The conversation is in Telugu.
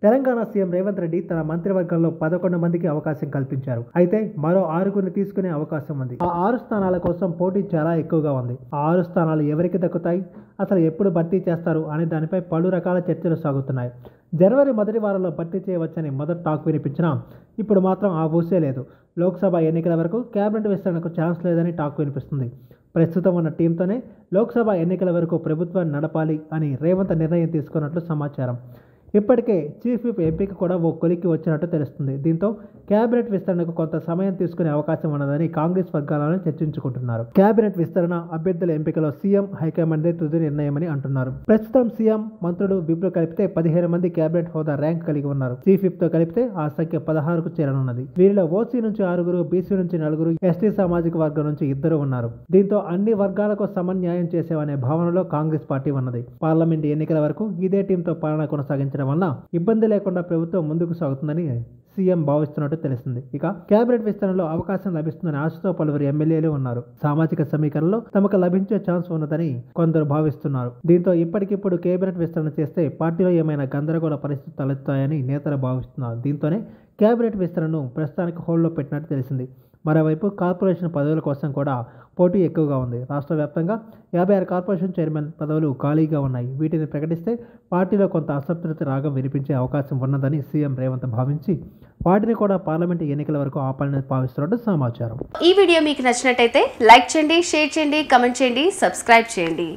తెలంగాణ సీఎం రేవంత్ రెడ్డి తన మంత్రివర్గంలో 11 మందికి అవకాశం కల్పించారు. అయితే మరో 6గురిని తీసుకునే అవకాశం ఉంది. ఆ 6 స్థానాల కోసం పోటీ చాలా ఎక్కువగా ఉంది. ఆ 6 స్థానాలు ఎవరికి దక్కుతాయి, అసలు ఎప్పుడు భర్తీ చేస్తారు అనే దానిపై పలు రకాల చర్చలు సాగుతున్నాయి. జనవరి మొదటి వారంలో భర్తీ చేయవచ్చని మొదటి టాక్ వినిపించినా ఇప్పుడు మాత్రం ఆ ఊసే లేదు. లోక్సభ ఎన్నికల వరకు కేబినెట్ విస్తరణకు ఛాన్స్ లేదని టాక్ వినిపిస్తుంది. ప్రస్తుతం ఉన్న టీంతోనే లోక్సభ ఎన్నికల వరకు ప్రభుత్వాన్ని నడపాలి అని రేవంత్ నిర్ణయం తీసుకున్నట్లు సమాచారం. ఇప్పటికే చీఫ్ విప్ ఎంపిక కూడా ఓ కొలిక్కి వచ్చినట్టు తెలుస్తుంది. దీంతో కేబినెట్ విస్తరణకు కొంత సమయం తీసుకునే అవకాశం ఉన్నదని కాంగ్రెస్ వర్గాలను చర్చించుకుంటున్నారు. కేబినెట్ విస్తరణ అభ్యర్థుల ఎంపికలో సీఎం హైకమాండ్దే తుది నిర్ణయమని అంటున్నారు. ప్రస్తుతం సీఎం, మంత్రులు, విప్లు కలిపితే 15 మంది కేబినెట్ హోదా ర్యాంక్ కలిగి ఉన్నారు. చీఫ్ విప్ తో కలిపితే ఆ సంఖ్య 16కు చేరనున్నది. వీరిలో ఓసీ నుంచి 6, బీసీ నుంచి 4, ఎస్టీ సామాజిక వర్గం నుంచి 2 ఉన్నారు. దీంతో అన్ని వర్గాలకు సమన్యాయం చేసేవనే భావనలో కాంగ్రెస్ పార్టీ ఉన్నది. పార్లమెంట్ ఎన్నికల వరకు ఇదే టీంతో పాలన కొనసాగించడం వల్ల ఇబ్బంది లేకుండా ప్రభుత్వం ముందుకు సాగుతుందని సీఎం భావిస్తున్నట్టు తెలిసింది. ఇక కేబినెట్ విస్తరణలో అవకాశం లభిస్తుందని ఆశతో పలువురు ఎమ్మెల్యేలు ఉన్నారు. సామాజిక సమీకరణలో తమకు లభించే ఛాన్స్ ఉన్నదని కొందరు భావిస్తున్నారు. దీంతో ఇప్పటికిప్పుడు కేబినెట్ విస్తరణ చేస్తే పార్టీలో ఏమైనా గందరగోళ పరిస్థితులు తలెత్తాయని నేతలు భావిస్తున్నారు. దీంతోనే కేబినెట్ విస్తరణను ప్రస్తుతానికి హోల్డ్లో పెట్టినట్టు తెలిసింది. మరోవైపు కార్పొరేషన్ పదవుల కోసం కూడా పోటీ ఎక్కువగా ఉంది. రాష్ట్ర వ్యాప్తంగా 56 కార్పొరేషన్ చైర్మన్ పదవులు ఖాళీగా ఉన్నాయి. వీటిని ప్రకటిస్తే పార్టీలో కొంత అసంతృప్తి రాగం వినిపించే అవకాశం ఉన్నదని సీఎం రేవంత్ భావించి వాటిని కూడా పార్లమెంట్ ఎన్నికల వరకు ఆపాలని భావిస్తున్నట్టు సమాచారం. ఈ వీడియో మీకు నచ్చినట్టయితే లైక్ చేయండి, షేర్ చేయండి, కామెంట్ చేయండి, సబ్స్క్రైబ్ చేయండి.